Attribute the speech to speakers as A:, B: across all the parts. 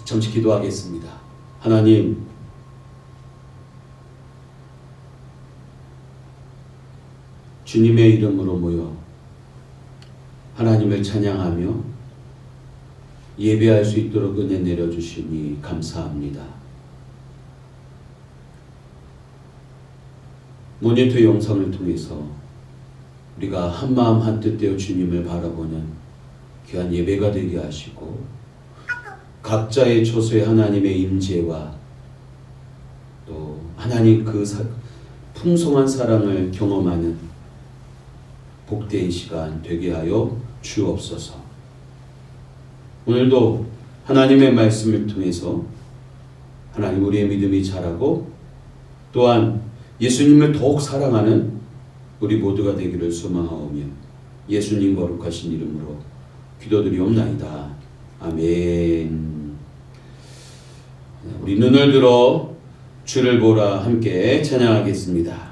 A: 잠시 기도하겠습니다. 하나님, 주님의 이름으로 모여 하나님을 찬양하며 예배할 수 있도록 은혜 내려주시니 감사합니다. 모니터 영상을 통해서 우리가 한마음 한뜻 되어 주님을 바라보는 귀한 예배가 되게 하시고 각자의 처소에 하나님의 임재와 또 하나님 그 풍성한 사랑을 경험하는 복된 시간 되게 하여 주옵소서. 오늘도 하나님의 말씀을 통해서 하나님 우리의 믿음이 자라고 또한 예수님을 더욱 사랑하는 우리 모두가 되기를 소망하오며 예수님 거룩하신 이름으로 기도드리옵나이다. 아멘. 우리 눈을 들어 주를 보라 함께 찬양하겠습니다.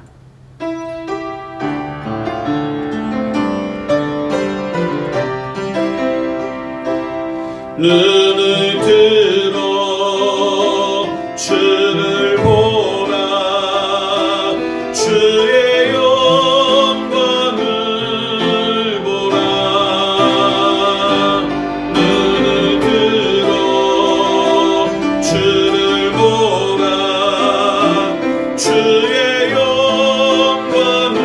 A: 눈을 들어 주를 보라 주의 영광을 보라 눈을 들어 주를 보라 주의 영광을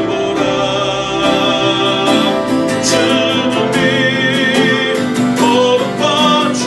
A: 보라 주님이 거룩하신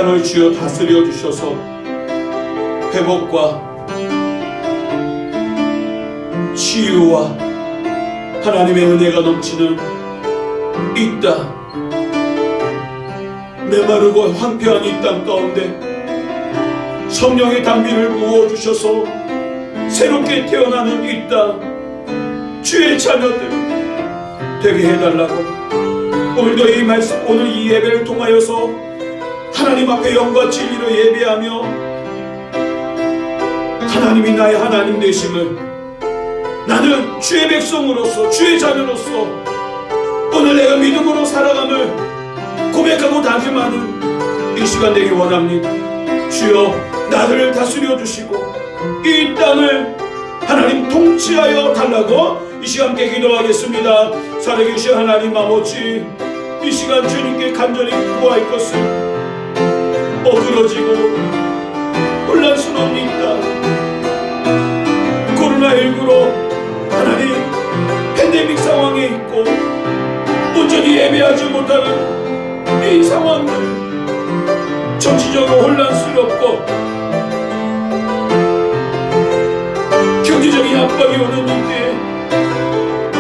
A: 땅을 주여 다스려 주셔서 회복과 치유와 하나님의 은혜가 넘치는 이 땅, 메마르고 황폐한 이 땅 가운데 성령의 단비를 부어주셔서 새롭게 태어나는 이 땅, 주의 자녀들 되게 해달라고 오늘도 이 말씀, 오늘 이 예배를 통하여서 하나님 앞에 영과 진리로 예배하며 하나님이 나의 하나님 되심을, 나는 주의 백성으로서 주의 자녀로서 오늘 내가 믿음으로 살아감을 고백하고 다짐하는 이 시간 되기 원합니다. 주여 나를 다스려 주시고 이 땅을 하나님 통치하여 달라고 이 시간 함께 기도하겠습니다. 살아계신 하나님 아버지, 이 시간 주님께 간절히 구할 것을 어그러지고 혼란스러운 이 땅, 코로나19로 하나님 팬데믹 상황에 있고 온전히 예배하지 못하는 이 상황들, 정치적으로 혼란스럽고 경제적인 압박이 오는 이때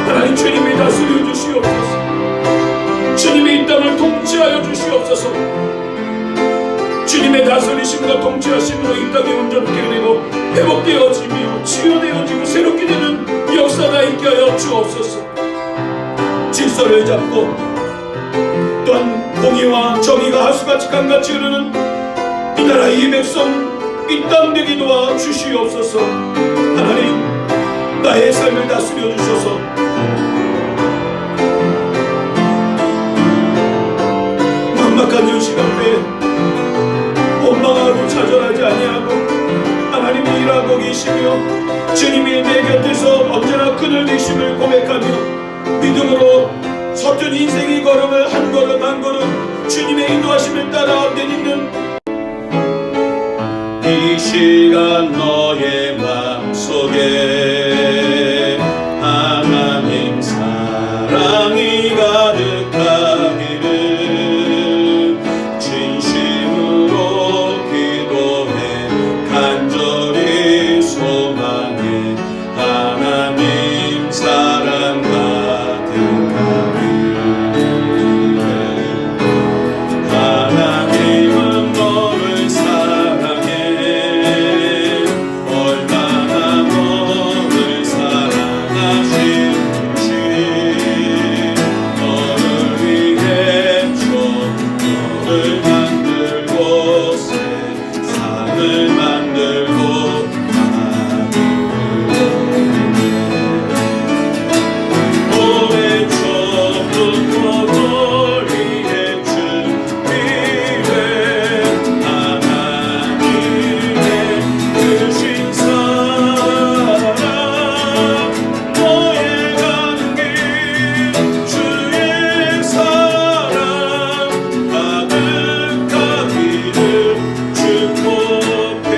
A: 하나님 주님이 다스려 주시옵소서. 주님이 이 땅을 통치하여 주시옵소서. 주님의 다스리심과 통치하심으로 이 땅이 온전케 되고 회복되어지며 치유되어지고 새롭게 되는 역사가 있게 하여 주옵소서. 질서를 잡고 또한 공의와 정의가 하수같이 강같이 흐르는 이 나라 이 백성 이 땅 되게 도와 주시옵소서. 하나님 나의 삶을 다스려 주셔서 막막한 현실 앞에 원망하고 좌절하지 아니하고 하나님이 일하고 계시며 주님이 내 곁에서 언제나 그늘 되심을 고백하며 믿음으로 서툰 인생의 걸음을 한 걸음 한 걸음 주님의 인도하심을 따라 내딛는 이 시간 너의 마음속에 하나님 사랑이 가득하기를 진심으로 기도해 간절히 소망해 하나님 사랑 가득하기를. 하나님은 너를 사랑해 얼마나 너를 사랑하시는지 너를 위해 너를 만들고 세상을 만들고 오래 전부터 널 위해 준비해 하나님의 크신 사랑 너의 가는 길 주의 사랑 가득하기를 축복해.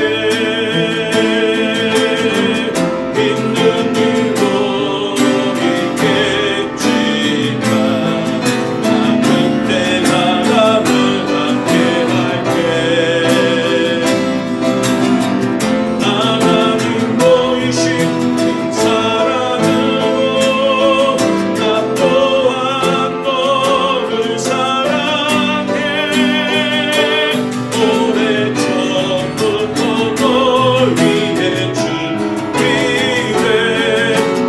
A: 힘든 일도 있겠지만 나 그때 바람을 함께 할게. 하나님 보이신 그 사랑으로 나 또한 너를 사랑해. 오래 전부터 널 위해 준비해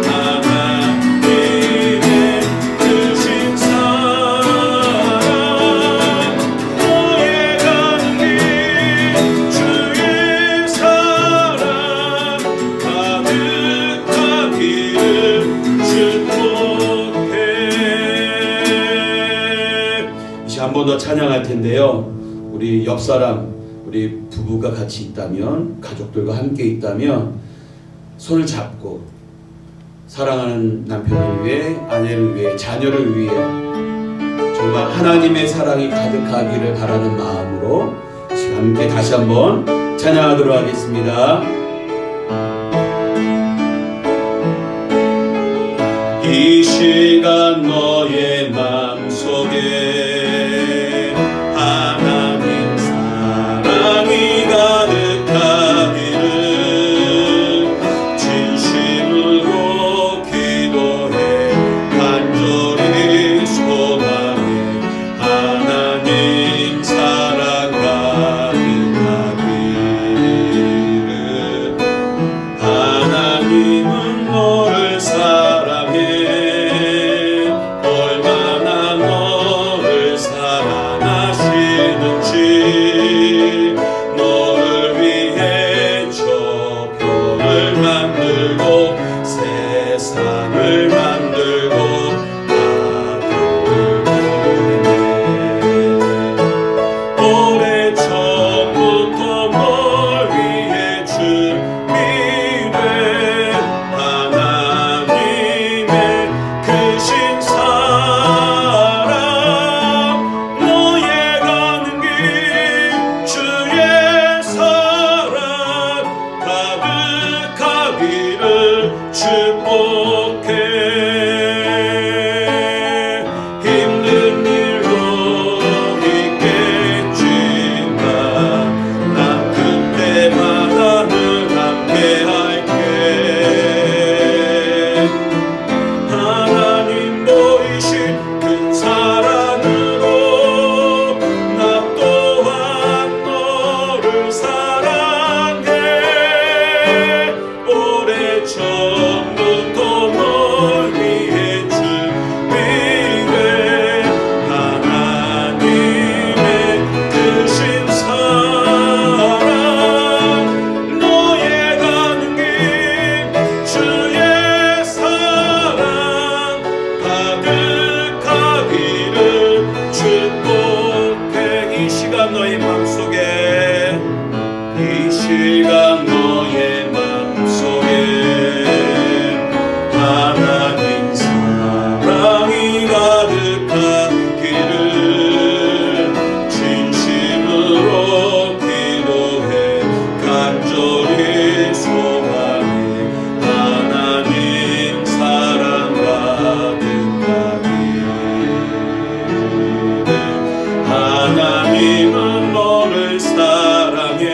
A: 하나님의 크신 사랑 너의 가는 길 주의 사랑 가득하기를 축복해. 이제 한 번 더 찬양할 텐데요. 우리 옆 사람, 우리 부부가 같이 있다면, 가족들과 함께 있다면 손을 잡고 사랑하는 남편을 위해, 아내를 위해, 자녀를 위해 정말 하나님의 사랑이 가득하기를 바라는 마음으로 지금 함께 다시 한번 찬양하도록 하겠습니다. 이 시간 너의 마음속에 하나님 사랑 시간 너의 맘속에 하나님 사랑이 가득하기를 진심으로 기도해 간절히 소망해. 하나님 사랑 가득하기를. 하나님은 너를 사랑해.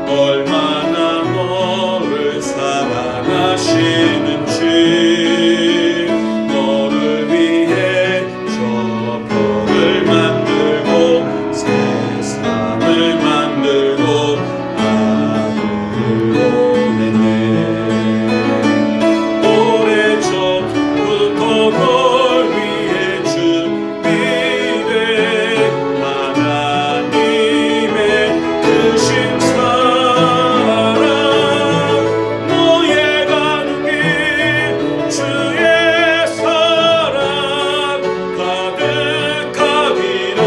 A: 얼마나 너를 사랑하시는지. 너를 위해 저 별을 만들고 세상을 만들고 아들을 보냈네. 오래전부터 널 위해 준비된 하나님의 크신 사랑. 너의 가는 길 주의 사랑 가득하기를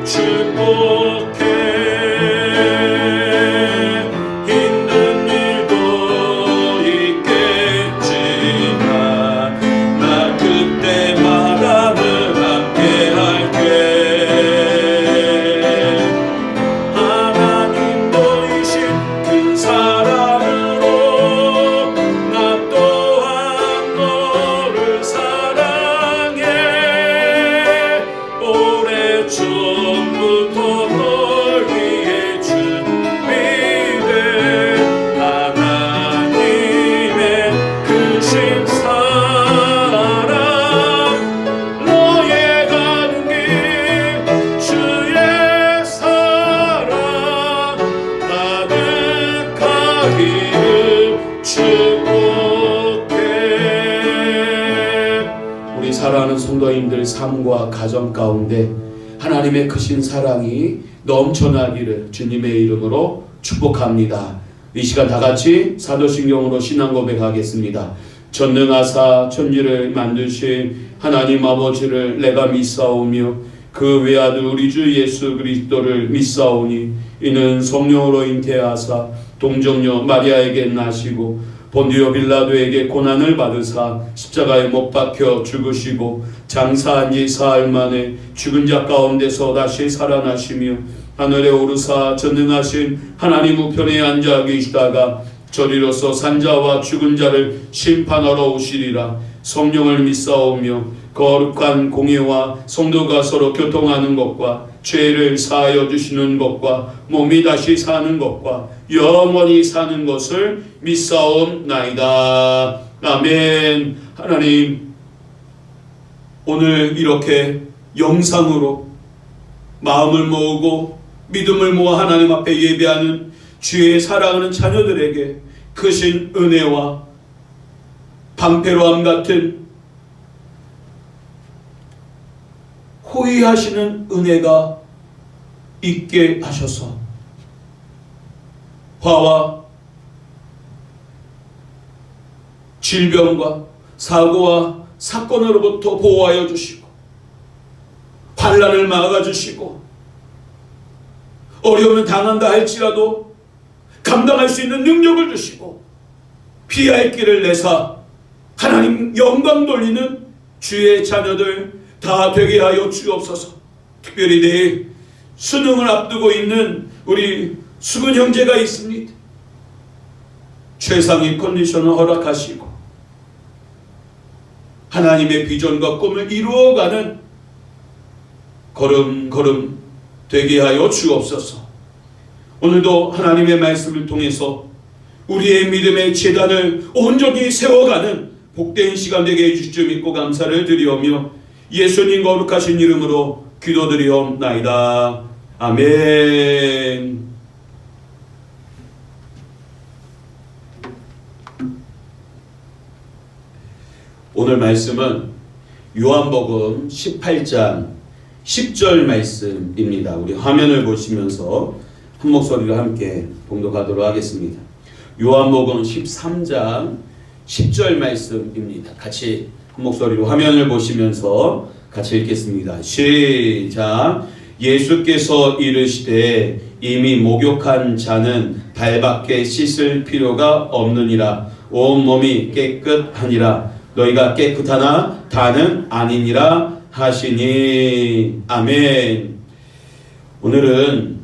A: 축복해. 힘든 일도 있겠지만 나 그때마다는 함께 할게. 하나님 보이신 큰 사랑으로 나 또한 너를 사랑해. 오래전부터 널 위해 준비된 하나님의 크신 사랑. 너의 가는 길 주의 사랑 가득하기를 축복해. 우리 사랑하는 성도님들 삶과 가정 가운데 하나님의 크신 사랑이 넘쳐나기를 주님의 이름으로 축복합니다. 이 시간 다 같이 사도신경으로 신앙 고백하겠습니다. 전능하사 천지를 만드신 하나님 아버지를 내가 믿사오며 그 외아들 우리 주 예수 그리스도를 믿사오니 이는 성령으로 잉태하사 동정녀 마리아에게 나시고 본디오 빌라도에게 고난을 받으사 십자가에 못 박혀 죽으시고 장사한 지 사흘 만에 죽은 자 가운데서 다시 살아나시며 하늘에 오르사 전능하신 하나님 우편에 앉아 계시다가 저리로서 산자와 죽은 자를 심판하러 오시리라. 성령을 믿사오며 거룩한 공예와 성도가 서로 교통하는 것과 죄를 사하여 주시는 것과 몸이 다시 사는 것과 영원히 사는 것을 믿사옵나이다. 아멘. 하나님, 오늘 이렇게 영상으로 마음을 모으고 믿음을 모아 하나님 앞에 예배하는 주의 사랑하는 자녀들에게 크신 은혜와 방패로함 같은 호의하시는 은혜가 있게 하셔서 화와 질병과 사고와 사건으로부터 보호하여 주시고 환난을 막아주시고 어려움을 당한다 할지라도 감당할 수 있는 능력을 주시고 피할 길을 내사 하나님 영광 돌리는 주의 자녀들 다 되게 하여 주옵소서. 특별히 내일 수능을 앞두고 있는 우리 수근 형제가 있습니다. 최상의 컨디션을 허락하시고 하나님의 비전과 꿈을 이루어가는 걸음걸음 되게 하여 주옵소서. 오늘도 하나님의 말씀을 통해서 우리의 믿음의 재단을 온전히 세워가는 복된 시간 되게 해주실 줄 믿고 감사를 드리오며 예수님 거룩하신 이름으로 기도드리옵나이다. 아멘. 오늘 말씀은 요한복음 18장 10절 말씀입니다. 우리 화면을 보시면서 한 목소리로 함께 봉독하도록 하겠습니다. 요한복음 13장 10절 말씀입니다. 같이 한 목소리로 화면을 보시면서 같이 읽겠습니다. 시작. 예수께서 이르시되 이미 목욕한 자는 발밖에 씻을 필요가 없느니라. 온 몸이 깨끗하니라. 너희가 깨끗하나 다는 아니니라 하시니. 아멘. 오늘은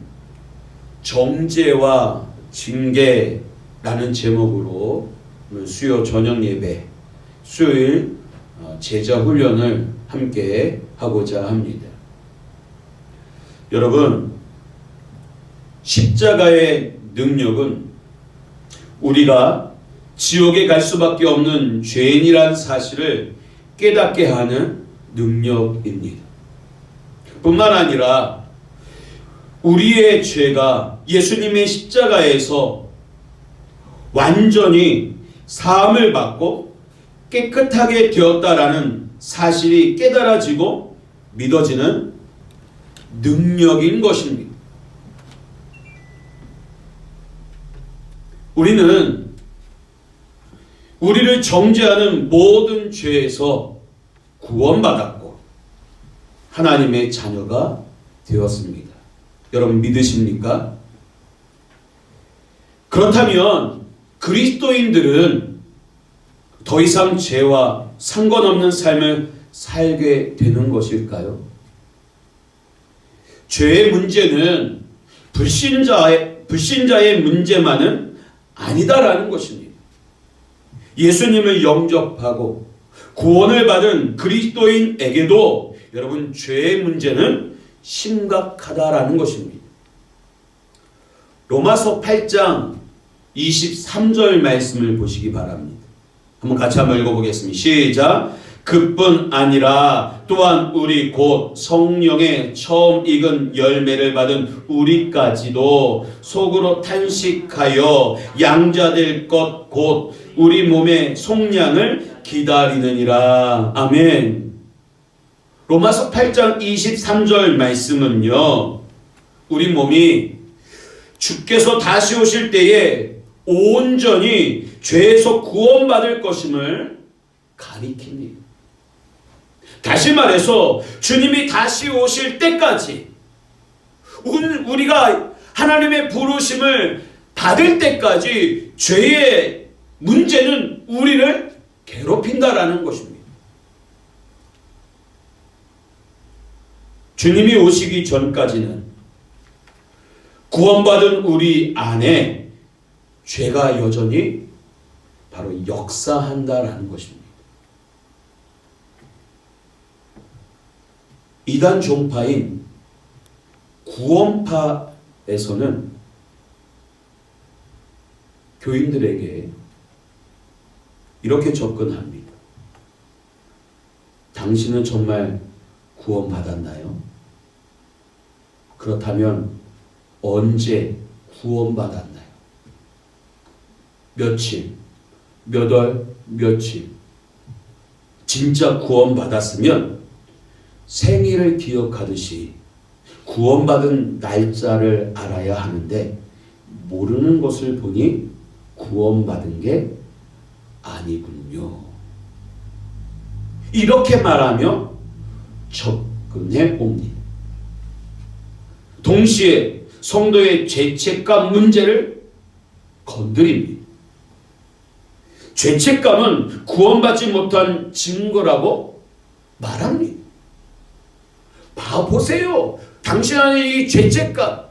A: 정죄와 징계라는 제목으로 수요 저녁 예배, 수요일 제자 훈련을 함께 하고자 합니다. 여러분, 십자가의 능력은 우리가 지옥에 갈 수밖에 없는 죄인이란 사실을 깨닫게 하는 능력입니다. 뿐만 아니라 우리의 죄가 예수님의 십자가에서 완전히 사함을 받고 깨끗하게 되었다라는 사실이 깨달아지고 믿어지는 능력인 것입니다. 우리는 우리를 정죄하는 모든 죄에서 구원받았고 하나님의 자녀가 되었습니다. 여러분 믿으십니까? 그렇다면 그리스도인들은 더 이상 죄와 상관없는 삶을 살게 되는 것일까요? 죄의 문제는 불신자의 문제만은 아니다라는 것입니다. 예수님을 영접하고 구원을 받은 그리스도인에게도 여러분 죄의 문제는 심각하다라는 것입니다. 로마서 8장 23절 말씀을 보시기 바랍니다. 한번 같이 한번 읽어보겠습니다. 시작. 그뿐 아니라 또한 우리 곧 성령의 처음 익은 열매를 받은 우리까지도 속으로 탄식하여 양자될 것 곧 우리 몸의 속량을 기다리느니라. 아멘. 로마서 8장 23절 말씀은요, 우리 몸이 주께서 다시 오실 때에 온전히 죄에서 구원받을 것임을 가리킵니다. 다시 말해서 주님이 다시 오실 때까지 우리가 하나님의 부르심을 받을 때까지 죄의 문제는 우리를 괴롭힌다라는 것입니다. 주님이 오시기 전까지는 구원받은 우리 안에 죄가 여전히 바로 역사한다라는 것입니다. 이단 종파인 구원파에서는 교인들에게 이렇게 접근합니다. 당신은 정말 구원받았나요? 그렇다면 언제 구원받았나요? 며칠, 몇 월, 며칠? 진짜 구원받았으면 생일을 기억하듯이 구원받은 날짜를 알아야 하는데 모르는 것을 보니 구원받은 게 아니군요. 이렇게 말하며 접근해 옵니다. 동시에 성도의 죄책감 문제를 건드립니다. 죄책감은 구원받지 못한 증거라고 말합니다. 보세요. 당신 안에 이 죄책감,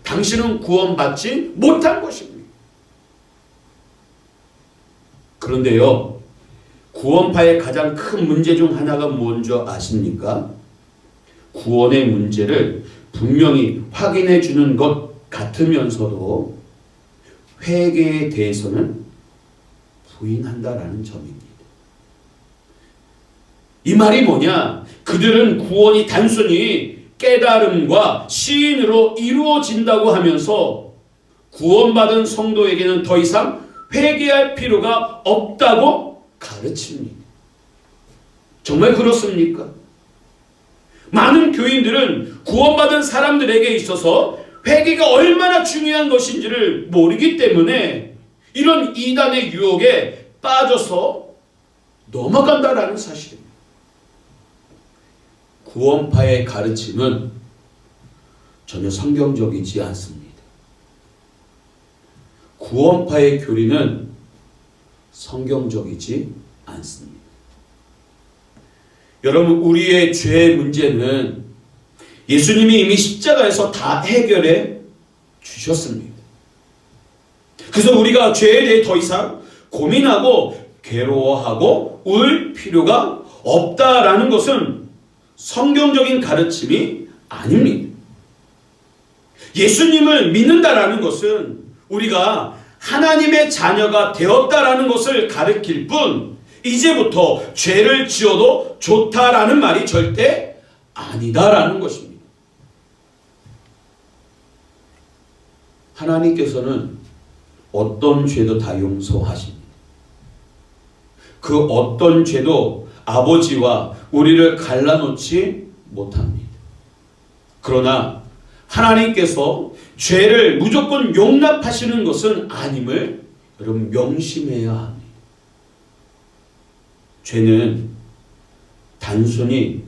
A: 당신은 구원받지 못한 것입니다. 그런데요, 구원파의 가장 큰 문제 중 하나가 뭔지 아십니까? 구원의 문제를 분명히 확인해 주는 것 같으면서도 회개에 대해서는 부인한다라는 점입니다. 이 말이 뭐냐? 그들은 구원이 단순히 깨달음과 시인으로 이루어진다고 하면서 구원받은 성도에게는 더 이상 회개할 필요가 없다고 가르칩니다. 정말 그렇습니까? 많은 교인들은 구원받은 사람들에게 있어서 회개가 얼마나 중요한 것인지를 모르기 때문에 이런 이단의 유혹에 빠져서 넘어간다라는 사실입니다. 구원파의 가르침은 전혀 성경적이지 않습니다. 구원파의 교리는 성경적이지 않습니다. 여러분, 우리의 죄의 문제는 예수님이 이미 십자가에서 다 해결해 주셨습니다. 그래서 우리가 죄에 대해 더 이상 고민하고 괴로워하고 울 필요가 없다라는 것은 성경적인 가르침이 아닙니다. 예수님을 믿는다라는 것은 우리가 하나님의 자녀가 되었다라는 것을 가르칠 뿐, 이제부터 죄를 지어도 좋다라는 말이 절대 아니다라는 것입니다. 하나님께서는 어떤 죄도 다 용서하십니다. 그 어떤 죄도 아버지와 우리를 갈라놓지 못합니다. 그러나 하나님께서 죄를 무조건 용납하시는 것은 아님을 여러분 명심해야 합니다. 죄는 단순히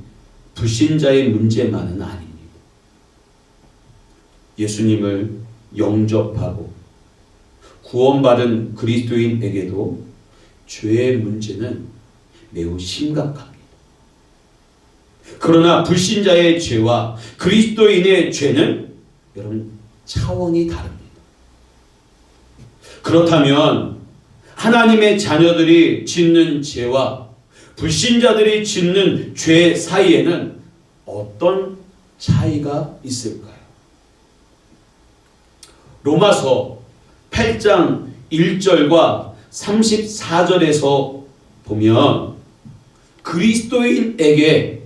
A: 불신자의 문제만은 아닙니다. 예수님을 영접하고 구원받은 그리스도인에게도 죄의 문제는 매우 심각합니다. 그러나 불신자의 죄와 그리스도인의 죄는 여러분 차원이 다릅니다. 그렇다면 하나님의 자녀들이 짓는 죄와 불신자들이 짓는 죄 사이에는 어떤 차이가 있을까요? 로마서 8장 1절과 34절에서 보면 그리스도인에게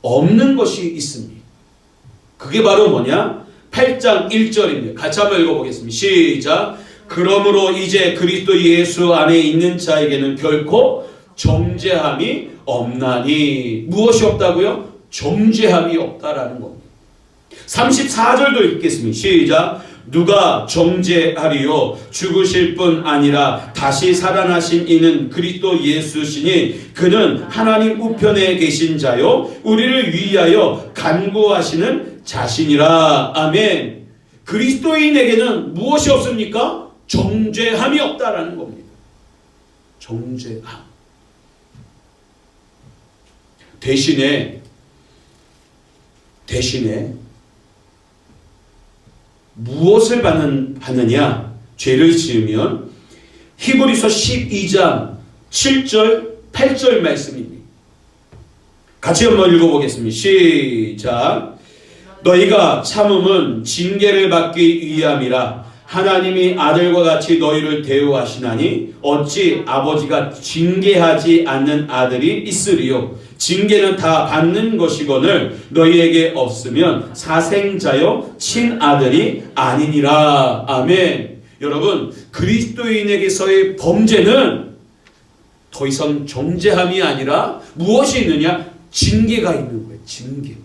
A: 없는 것이 있습니다. 그게 바로 뭐냐? 8장 1절입니다. 같이 한번 읽어보겠습니다. 시작. 그러므로 이제 그리스도 예수 안에 있는 자에게는 결코 정죄함이 없나니. 무엇이 없다고요? 정죄함이 없다라는 겁니다. 34절도 읽겠습니다. 시작. 누가 정죄하리요? 죽으실 뿐 아니라 다시 살아나신 이는 그리스도 예수시니 그는 하나님 우편에 계신 자요 우리를 위하여 간구하시는 자신이라. 아멘. 그리스도인에게는 무엇이 없습니까? 정죄함이 없다라는 겁니다. 정죄함. 대신에 무엇을 받느냐? 죄를 지으면 히브리서 12장 7절 8절 말씀입니다. 같이 한번 읽어보겠습니다. 시작. 너희가 참음은 징계를 받기 위함이라. 하나님이 아들과 같이 너희를 대우하시나니 어찌 아버지가 징계하지 않는 아들이 있으리요? 징계는 다 받는 것이거늘 너희에게 없으면 사생자요 친아들이 아니니라. 아멘. 여러분, 그리스도인에게서의 범죄는 더 이상 정죄함이 아니라 무엇이 있느냐? 징계가 있는 거예요. 징계.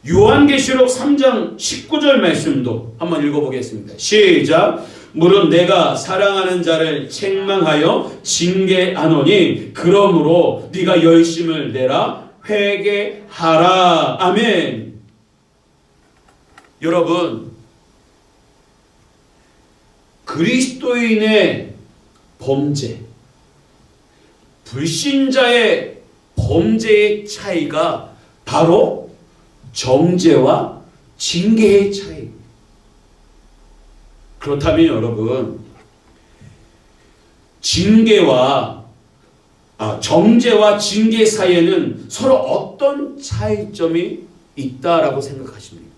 A: 요한계시록 3장 19절 말씀도 한번 읽어보겠습니다. 시작. 물은 내가 사랑하는 자를 책망하여 징계하노니 그러므로 네가 열심을 내라 회개하라. 아멘. 여러분, 그리스도인의 범죄, 불신자의 범죄의 차이가 바로 정죄와 징계의 차이. 그렇다면 여러분, 정죄와 징계 사이에는 서로 어떤 차이점이 있다라고 생각하십니까?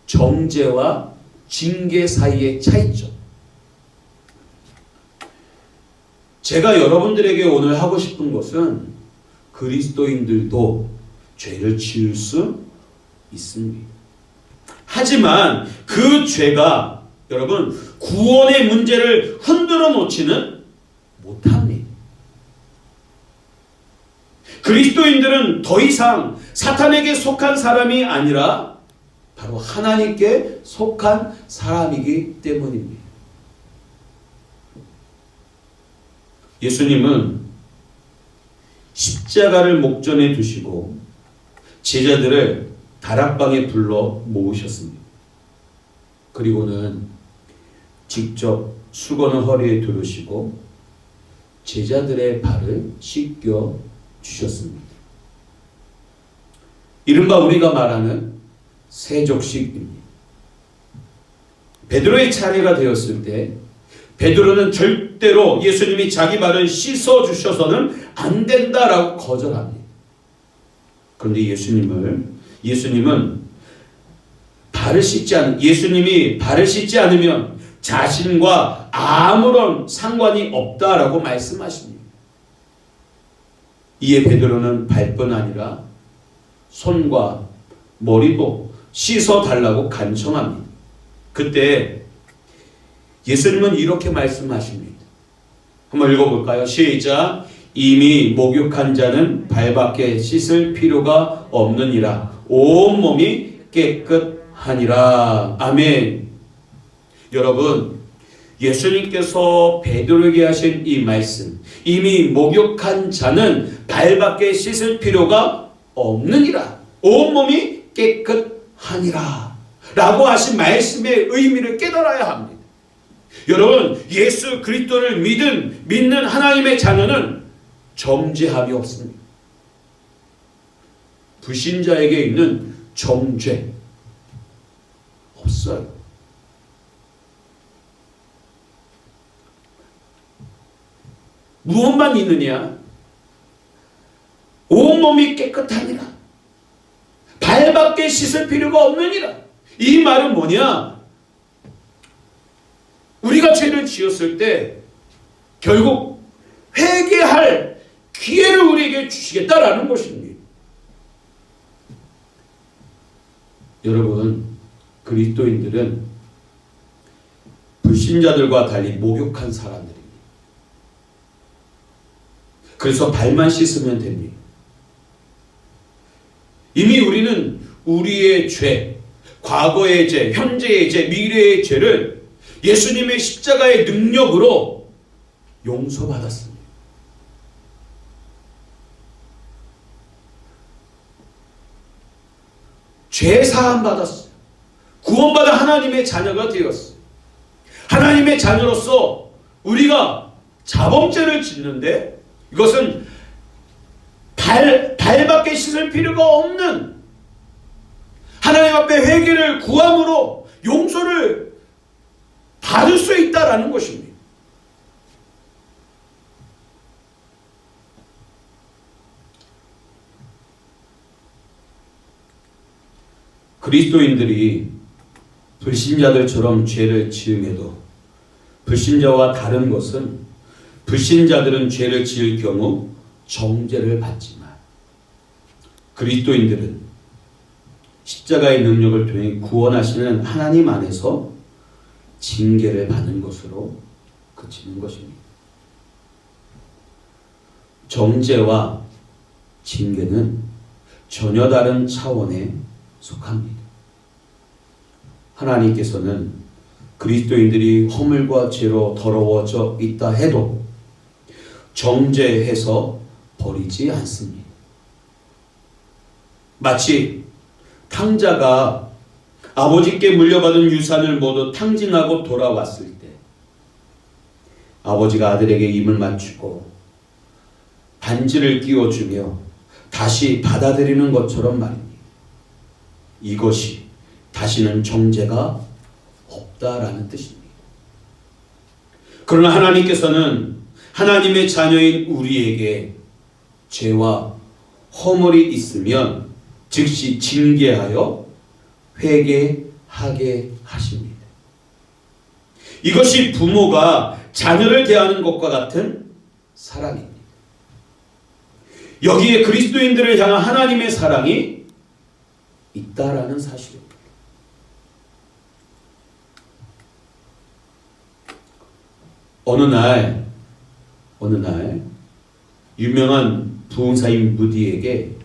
A: 정죄와 징계 사이의 차이점. 제가 여러분들에게 오늘 하고 싶은 것은 그리스도인들도 죄를 지을 수 있습니다. 하지만 그 죄가 여러분 구원의 문제를 흔들어 놓지는 못합니다. 그리스도인들은 더 이상 사탄에게 속한 사람이 아니라 바로 하나님께 속한 사람이기 때문입니다. 예수님은 십자가를 목전에 두시고 제자들을 다락방에 불러 모으셨습니다. 그리고는 직접 수건을 허리에 두르시고 제자들의 발을 씻겨 주셨습니다. 이른바 우리가 말하는 세족식입니다. 베드로의 차례가 되었을 때 베드로는 절대로 예수님이 자기 발을 씻어 주셔서는 안 된다라고 거절합니다. 그런데 예수님은 예수님이 발을 씻지 않으면 자신과 아무런 상관이 없다라고 말씀하십니다. 이에 베드로는 발뿐 아니라 손과 머리도 씻어 달라고 간청합니다. 그때 예수님은 이렇게 말씀하십니다. 한번 읽어볼까요? 시작. 이미 목욕한 자는 발밖에 씻을 필요가 없느니라. 온몸이 깨끗하니라. 아멘. 여러분, 예수님께서 베드로에게 하신 이 말씀, 이미 목욕한 자는 발밖에 씻을 필요가 없느니라. 온몸이 깨끗하니라. 라고 하신 말씀의 의미를 깨달아야 합니다. 여러분, 예수 그리스도를 믿는 하나님의 자녀는 정죄함이 없습니다. 불신자에게 있는 정죄 없어요. 무엇만 있느냐? 온몸이 깨끗하니라. 발밖에 씻을 필요가 없느니라. 이 말은 뭐냐? 우리가 죄를 지었을 때 결국 회개할 기회를 우리에게 주시겠다라는 것입니다. 여러분, 그리스도인들은 불신자들과 달리 목욕한 사람들입니다. 그래서 발만 씻으면 됩니다. 이미 우리는 우리의 죄, 과거의 죄, 현재의 죄, 미래의 죄를 예수님의 십자가의 능력으로 용서받았습니다. 죄 사함 받았어요. 구원받아 하나님의 자녀가 되었어요. 하나님의 자녀로서 우리가 자범죄를 짓는데 이것은 발밖에 씻을 필요가 없는 하나님 앞에 회개를 구함으로 용서를 받을 수 있다라는 것입니다. 그리스도인들이 불신자들처럼 죄를 지음에도 불신자와 다른 것은 불신자들은 죄를 지을 경우 정죄를 받지만 그리스도인들은 십자가의 능력을 통해 구원하시는 하나님 안에서 징계를 받는 것으로 그치는 것입니다. 정죄와 징계는 전혀 다른 차원에 속합니다. 하나님께서는 그리스도인들이 허물과 죄로 더러워져 있다 해도 정죄해서 버리지 않습니다. 마치 탕자가 아버지께 물려받은 유산을 모두 탕진하고 돌아왔을 때 아버지가 아들에게 입을 맞추고 반지를 끼워주며 다시 받아들이는 것처럼 말입니다. 이것이 다시는 정죄가 없다라는 뜻입니다. 그러나 하나님께서는 하나님의 자녀인 우리에게 죄와 허물이 있으면 즉시 징계하여 회개하게 하십니다. 이것이 부모가 자녀를 대하는 것과 같은 사랑입니다. 여기에 그리스도인들을 향한 하나님의 사랑이 있다라는 사실입니다. 어느 날 유명한 부흥사인 무디에게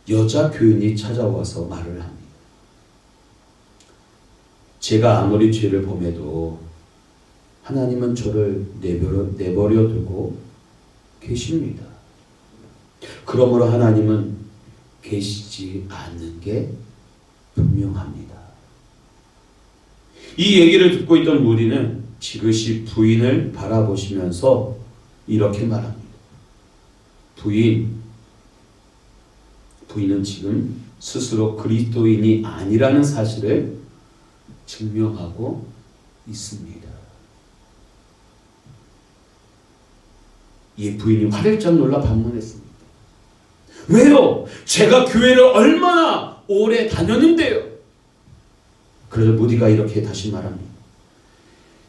A: 여자 교인이 찾아와서 말을 합니다. 제가 아무리 죄를 범해도 하나님은 저를 내버려 두고 계십니다.
B: 그러므로 하나님은 계시지 않는 게 분명합니다. 이 얘기를 듣고 있던 무리는 지그시 부인을 바라보시면서 이렇게 말합니다. 부인은 지금 스스로 그리스도인이 아니라는 사실을 증명하고 있습니다. 이 부인이 화들짝 놀라 반문했습니다. 왜요? 제가 교회를 얼마나 오래 다녔는데요. 그래서 무디가 이렇게 다시 말합니다.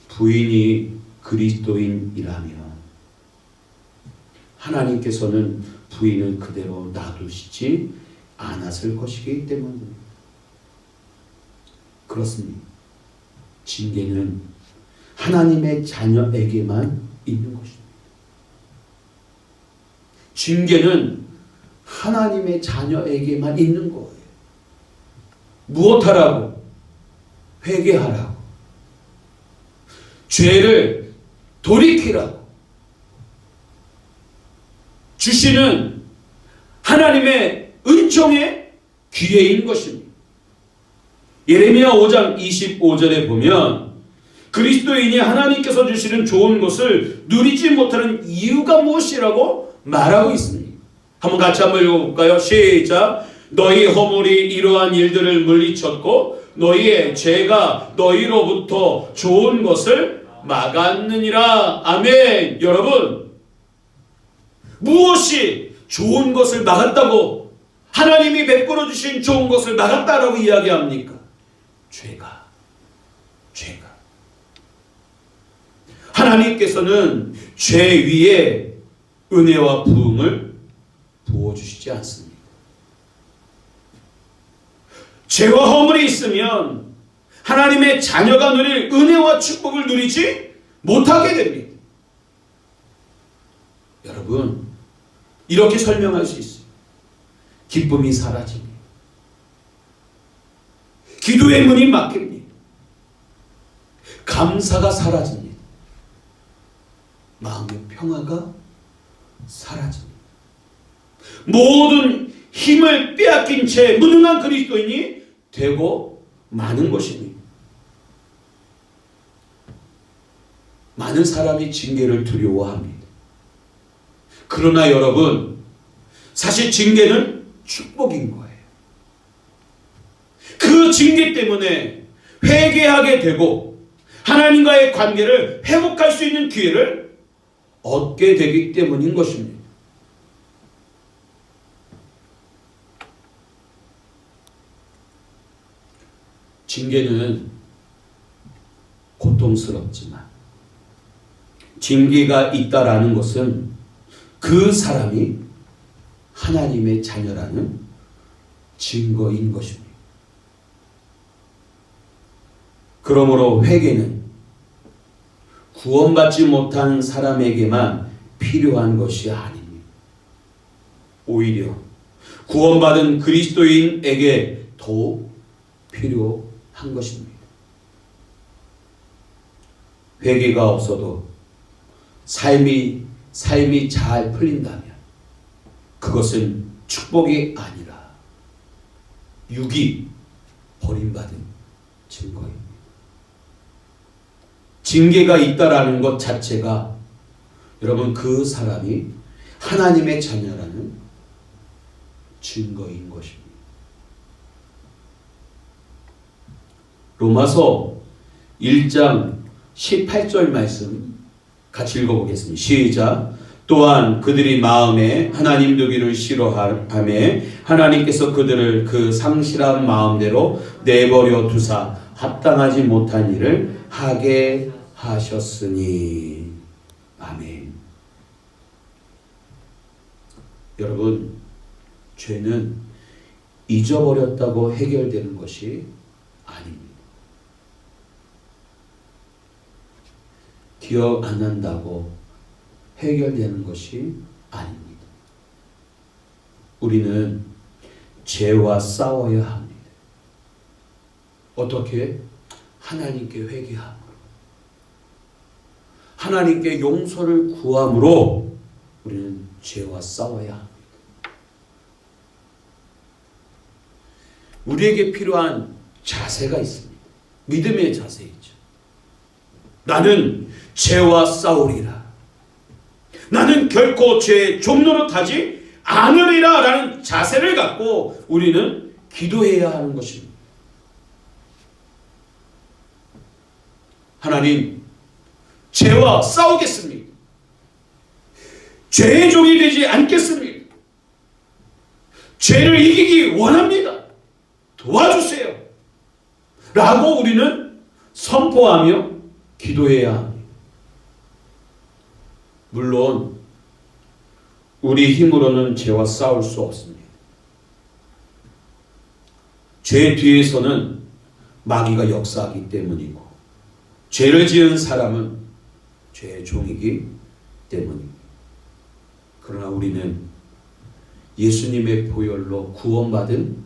B: 부인이 그리스도인이라면 하나님께서는 부인을 그대로 놔두시지 않았을 것이기 때문입니다. 그렇습니다. 징계는 하나님의 자녀에게만 있는 것입니다. 징계는 하나님의 자녀에게만 있는 거예요. 무엇하라고? 회개하라고. 죄를 돌이키라고. 주시는 하나님의 은총의 기회인 것입니다. 예레미야 5장 25절에 보면 그리스도인이 하나님께서 주시는 좋은 것을 누리지 못하는 이유가 무엇이라고 말하고 있습니다. 한번 같이 한번 읽어볼까요? 시작. 너희 허물이 이러한 일들을 물리쳤고 너희의 죄가 너희로부터 좋은 것을 막았느니라. 아멘. 여러분, 무엇이 좋은 것을 막았다고, 하나님이 베풀어 주신 좋은 것을 막았다라고 이야기합니까? 죄가. 하나님께서는 죄 위에 은혜와 부흥을 부어주시지 않습니다. 죄와 허물이 있으면 하나님의 자녀가 누릴 은혜와 축복을 누리지 못하게 됩니다. 여러분, 이렇게 설명할 수 있어요. 기쁨이 사라집니다. 기도의 문이 막힙니다. 감사가 사라집니다. 마음의 평화가 사라집니다. 모든 힘을 빼앗긴 채 무능한 그리스도인이 되고 마는 것입니다. 많은 사람이 징계를 두려워합니다. 그러나 여러분, 사실 징계는 축복인 거예요. 그 징계 때문에 회개하게 되고 하나님과의 관계를 회복할 수 있는 기회를 얻게 되기 때문인 것입니다. 징계는 고통스럽지만 징계가 있다라는 것은 그 사람이 하나님의 자녀라는 증거인 것입니다. 그러므로 회개는 구원받지 못한 사람에게만 필요한 것이 아닙니다. 오히려 구원받은 그리스도인에게 더욱 필요한 것입니다. 회개가 없어도 삶이 잘 풀린다면 그것은 축복이 아니라 육이 버림받은 증거입니다. 징계가 있다라는 것 자체가 여러분 그 사람이 하나님의 자녀라는 증거인 것입니다. 로마서 1장 18절 말씀 같이 읽어보겠습니다. 시작. 또한 그들이 마음에 하나님 되기를 싫어하며 하나님께서 그들을 그 상실한 마음대로 내버려 두사 합당하지 못한 일을 하게 하셨으니. 아멘. 여러분, 죄는 잊어버렸다고 해결되는 것이 아닙니다. 기억 안 난다고 해결되는 것이 아닙니다. 우리는 죄와 싸워야 합니다. 어떻게? 하나님께 회개함으로, 하나님께 용서를 구함으로 우리는 죄와 싸워야 합니다. 우리에게 필요한 자세가 있습니다. 믿음의 자세이죠. 나는 죄와 싸우리라. 나는 결코 죄의 종노릇하지 않으리라 라는 자세를 갖고 우리는 기도해야 하는 것입니다. 하나님, 죄와 싸우겠습니다. 죄의 종이 되지 않겠습니다. 죄를 이기기 원합니다. 도와주세요. 라고 우리는 선포하며 기도해야 합니다. 물론 우리 힘으로는 죄와 싸울 수 없습니다. 죄 뒤에서는 마귀가 역사하기 때문이고 죄를 지은 사람은 죄의 종이기 때문입니다. 그러나 우리는 예수님의 보혈로 구원받은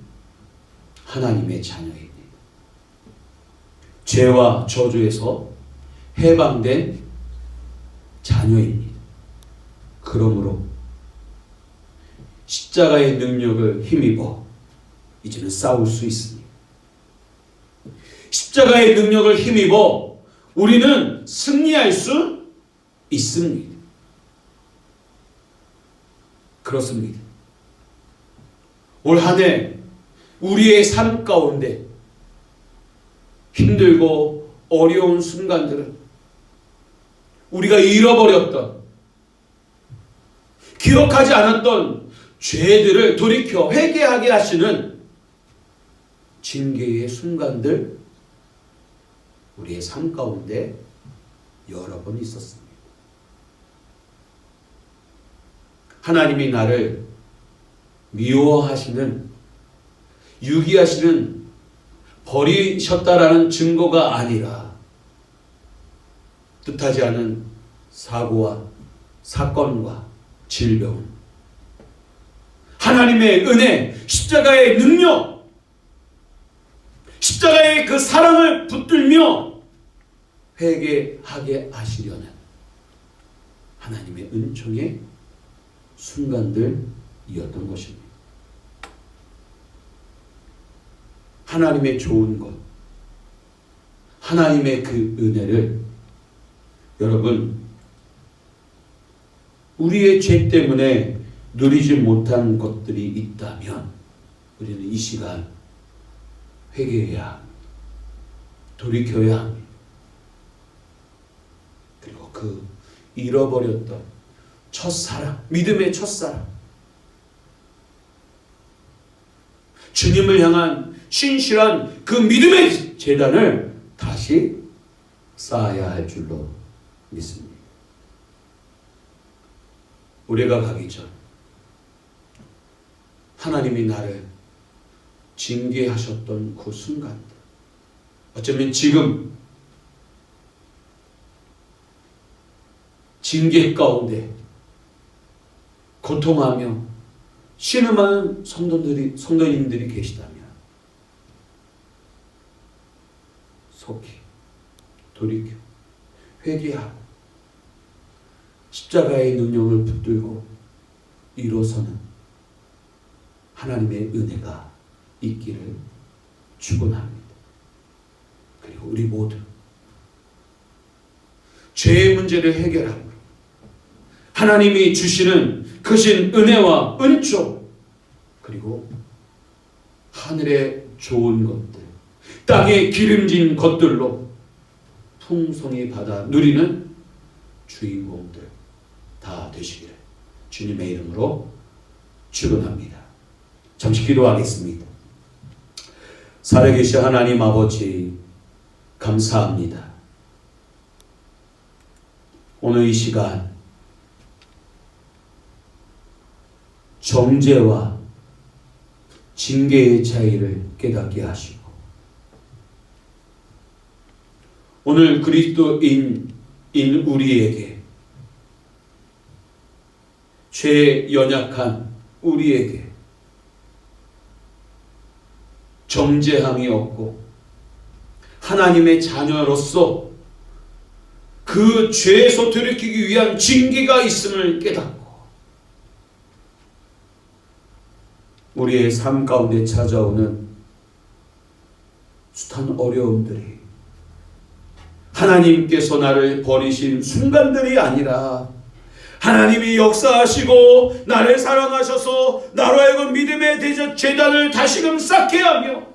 B: 하나님의 자녀입니다. 죄와 저주에서 해방된 자녀입니다. 그러므로 십자가의 능력을 힘입어 이제는 싸울 수 있습니다. 십자가의 능력을 힘입어 우리는 승리할 수 있습니다. 그렇습니다. 올 한 해 우리의 삶 가운데 힘들고 어려운 순간들은 우리가 잃어버렸던, 기억하지 않았던 죄들을 돌이켜 회개하게 하시는 징계의 순간들 우리의 삶 가운데 여러 번 있었습니다. 하나님이 나를 미워하시는, 유기하시는, 버리셨다라는 증거가 아니라 뜻하지 않은 사고와 사건과 질병, 하나님의 은혜, 십자가의 능력, 십자가의 그 사랑을 붙들며 회개하게 하시려는 하나님의 은총의 순간들이었던 것입니다. 하나님의 좋은 것, 하나님의 그 은혜를 여러분, 우리의 죄 때문에 누리지 못한 것들이 있다면 우리는 이 시간 회개해야 합니다. 돌이켜야 합니다. 그리고 그 잃어버렸던 첫사랑, 믿음의 첫사랑, 주님을 향한 신실한 그 믿음의 재단을 다시 쌓아야 할 줄로 믿습니다. 올해가 가기 전 하나님이 나를 징계하셨던 그 순간들, 어쩌면 지금 징계 가운데 고통하며 신음하는 성도님들이 계시다면 속히 돌이켜 회개하고 십자가의 능력을 붙들고 일어서는 하나님의 은혜가 있기를 축원합니다. 그리고 우리 모두 죄의 문제를 해결하고 하나님이 주시는 크신 은혜와 은총, 그리고 하늘의 좋은 것들, 땅에 기름진 것들로 풍성히 받아 누리는 주인공들 다 되시기를 주님의 이름으로 축원합니다. 잠시 기도하겠습니다. 살아계신 하나님 아버지, 감사합니다. 오늘 이 시간 정죄와 징계의 차이를 깨닫게 하시고 오늘 그리스도인인 우리에게, 죄에 연약한 우리에게 정죄함이 없고 하나님의 자녀로서 그 죄에서 돌이키기 위한 징계가 있음을 깨닫고 우리의 삶 가운데 찾아오는 숱한 어려움들이 하나님께서 나를 버리신 순간들이 아니라 하나님이 역사하시고 나를 사랑하셔서 나로 하여금 믿음의 제단을 다시금 쌓게 하며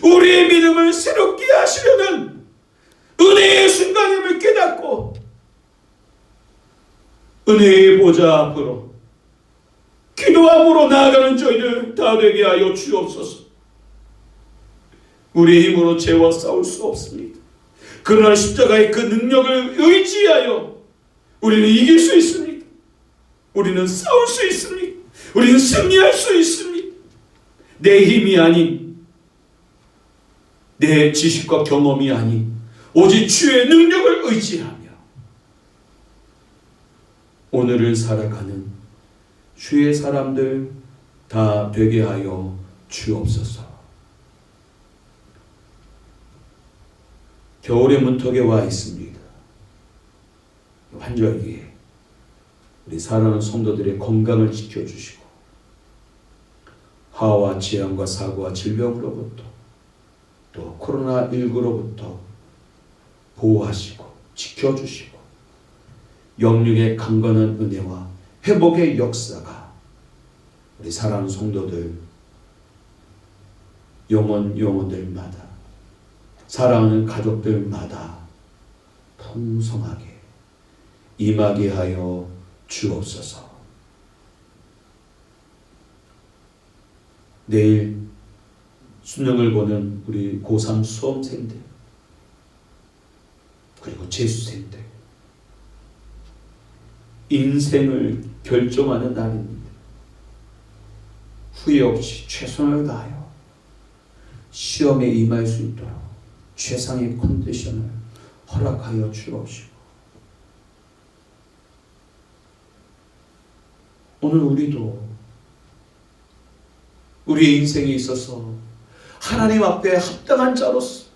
B: 우리의 믿음을 새롭게 하시려는 은혜의 순간임을 깨닫고 은혜의 보좌 앞으로 기도함으로 나아가는 저희들 다 되게 하여 주옵소서. 우리의 힘으로 죄와 싸울 수 없습니다. 그러나 십자가의 그 능력을 의지하여 우리는 이길 수 있습니다. 우리는 싸울 수 있습니다. 우리는 승리할 수 있습니다. 내 힘이 아닌, 내 지식과 경험이 아닌 오직 주의 능력을 의지하며 오늘을 살아가는 주의 사람들 다 되게 하여 주옵소서. 겨울의 문턱에 와 있습니다. 환절기에 우리 사랑하는 성도들의 건강을 지켜주시고 화와 재앙과 사고와 질병으로부터 또 코로나19로부터 보호하시고 지켜주시고 영육의 강건한 은혜와 회복의 역사가 우리 사랑하는 성도들 영혼들마다 사랑하는 가족들마다 풍성하게 임하게 하여 주옵소서. 내일 수능을 보는 우리 고3 수험생들 그리고 재수생들 인생을 결정하는 날입니다. 후회 없이 최선을 다하여 시험에 임할 수 있도록 최상의 컨디션을 허락하여 주옵시고 오늘 우리도 우리의 인생에 있어서 하나님 앞에 합당한 자로서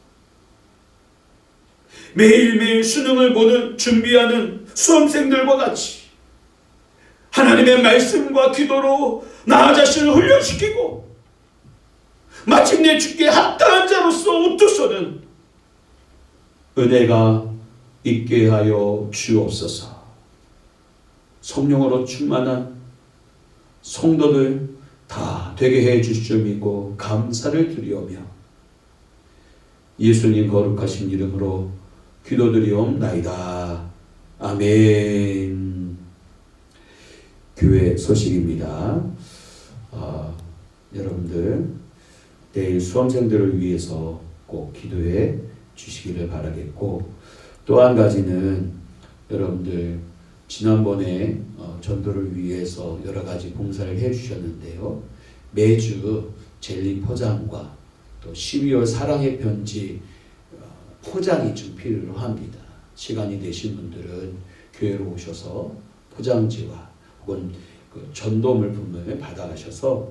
B: 매일매일 수능을 보는 준비하는 수험생들과 같이 하나님의 말씀과 기도로 나 자신을 훈련시키고 마침내 주께 합당한 자로서 우투서는 은혜가 있게 하여 주옵소서. 성령으로 충만한 성도들 다 되게 해 주실 줄 믿고 감사를 드리오며 예수님 거룩하신 이름으로 기도드리옵나이다. 아멘. 교회 소식입니다. 여러분들 내일 수험생들을 위해서 꼭 기도해 주시기를 바라겠고 또 한 가지는 여러분들 지난번에 전도를 위해서 여러 가지 봉사를 해 주셨는데요. 매주 젤리 포장과 또 12월 사랑의 편지 포장이 좀 필요합니다. 시간이 되신 분들은 교회로 오셔서 포장지와 혹은 그 전도 물품을 받아가셔서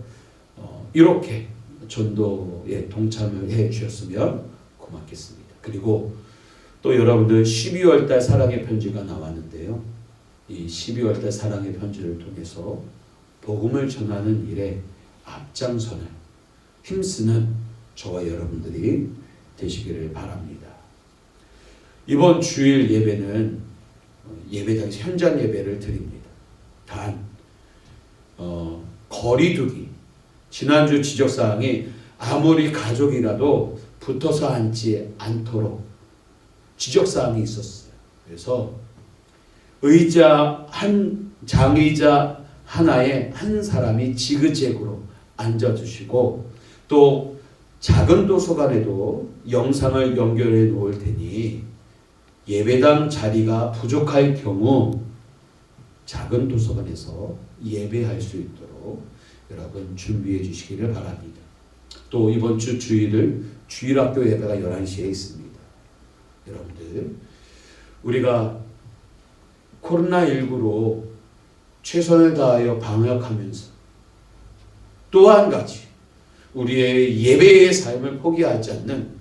B: 이렇게 전도에 동참을 해 주셨으면 고맙겠습니다. 그리고 또 여러분들 12월달 사랑의 편지가 나왔는데요. 이 12월달 사랑의 편지를 통해서 복음을 전하는 일에 앞장서는 힘쓰는 저와 여러분들이 되시기를 바랍니다. 이번 주일 예배는 예배당 현장 예배를 드립니다. 단 거리두기 지난주 지적사항이 아무리 가족이라도 붙어서 앉지 않도록 지적사항이 있었어요. 그래서 장의자 하나에 한 사람이 지그재그로 앉아주시고 또 작은 도서관에도 영상을 연결해 놓을 테니 예배당 자리가 부족할 경우 작은 도서관에서 예배할 수 있도록 여러분 준비해 주시기를 바랍니다. 또 이번 주 주일을 주일학교 예배가 11시에 있습니다. 여러분들 우리가 코로나19로 최선을 다하여 방역하면서 또 한 가지 우리의 예배의 삶을 포기하지 않는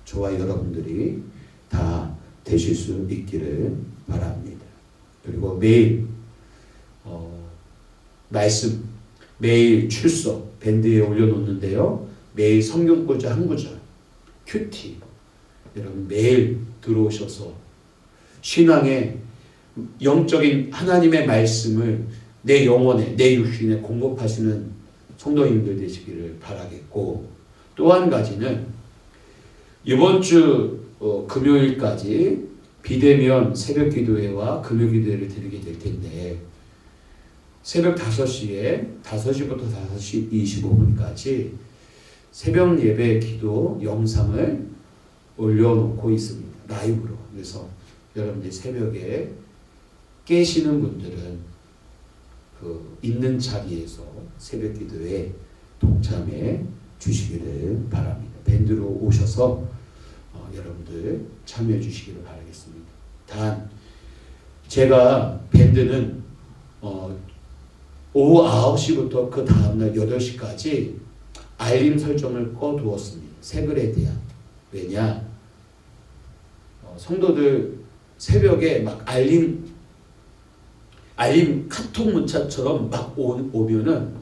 B: 저와 여러분들이 다 되실 수 있기를 바랍니다. 그리고 매일 말씀 매일 출석 밴드에 올려놓는데요. 매일 성경 구절 한 구절, 큐티 여러분 매일 들어오셔서 신앙의 영적인 하나님의 말씀을 내 영혼에 내 육신에 공급하시는 성도님들 되시기를 바라겠고, 또 한 가지는 이번 주 금요일까지 비대면 새벽 기도회와 금요 기도회를 드리게 될 텐데, 새벽 5시에 5시부터 5시 25분까지 새벽 예배 기도 영상을 올려놓고 있습니다. 라이브로. 그래서 여러분들 새벽에 깨시는 분들은 그 있는 자리에서 새벽 기도에 동참해 주시기를 바랍니다. 밴드로 오셔서 여러분들 참여해 주시기를 바라겠습니다. 단 제가 밴드는 오후 9시부터 그 다음날 8시까지 알림 설정을 꺼두었습니다. 새 글에 대한. 왜냐? 성도들 새벽에 막 알림 카톡 문자처럼 막 오면은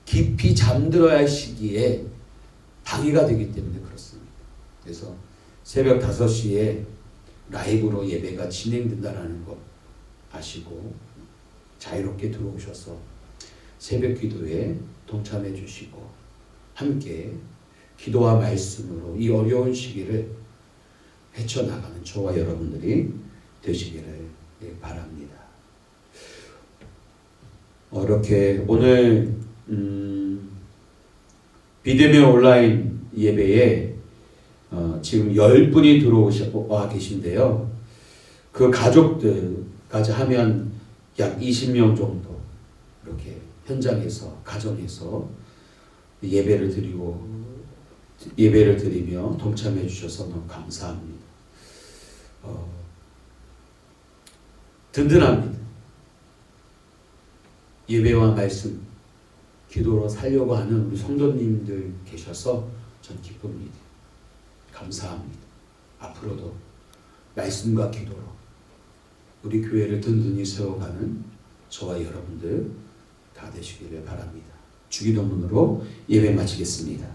B: 깊이 잠들어야 할 시기에 방해가 되기 때문에 그렇습니다. 그래서 새벽 5시에 라이브로 예배가 진행된다라는 것 아시고 자유롭게 들어오셔서 새벽 기도에 동참해 주시고 함께 기도와 말씀으로 이 어려운 시기를 헤쳐나가는 저와 여러분들이 되시기를 바랍니다. 이렇게 오늘 비대면 온라인 예배에 지금 10분이 들어와 계신데요. 그 가족들까지 하면 약 20명 정도 이렇게 현장에서 가정에서 예배를 드리며 동참해 주셔서 너무 감사합니다. 든든합니다. 예배와 말씀, 기도로 살려고 하는 우리 성도님들 계셔서 전 기쁩니다. 감사합니다. 앞으로도 말씀과 기도로 우리 교회를 든든히 세워가는 저와 여러분들 다 되시기를 바랍니다. 주기도문으로 예배 마치겠습니다.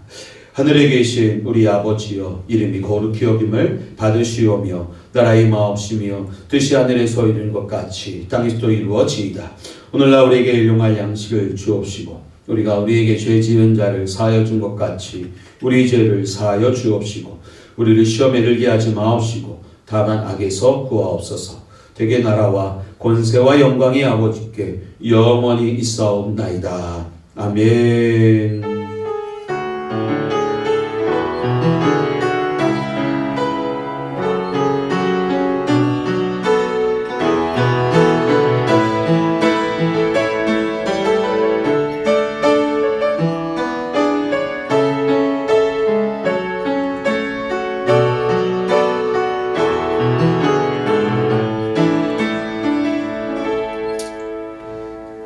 B: 하늘에 계신 우리 아버지여, 이름이 거룩히 여김을 받으시오며 나라의 마옵시며 뜻이 하늘에서 이루는 것 같이 땅에서도 이루어지이다. 오늘날 우리에게 일용할 양식을 주옵시고 우리가 우리에게 죄 지은 자를 사하여 준 것 같이 우리 죄를 사하여 주옵시고 우리를 시험에 들게 하지 마옵시고 다만 악에서 구하옵소서. 대개 나라와 권세와 영광이 아버지께 영원히 있사옵나이다. 아멘.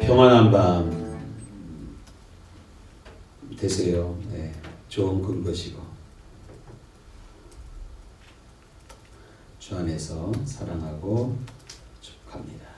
B: 평안한 밤 되세요. 네, 좋은 꿈 꾸시고 주 안에서 사랑하고 축복합니다.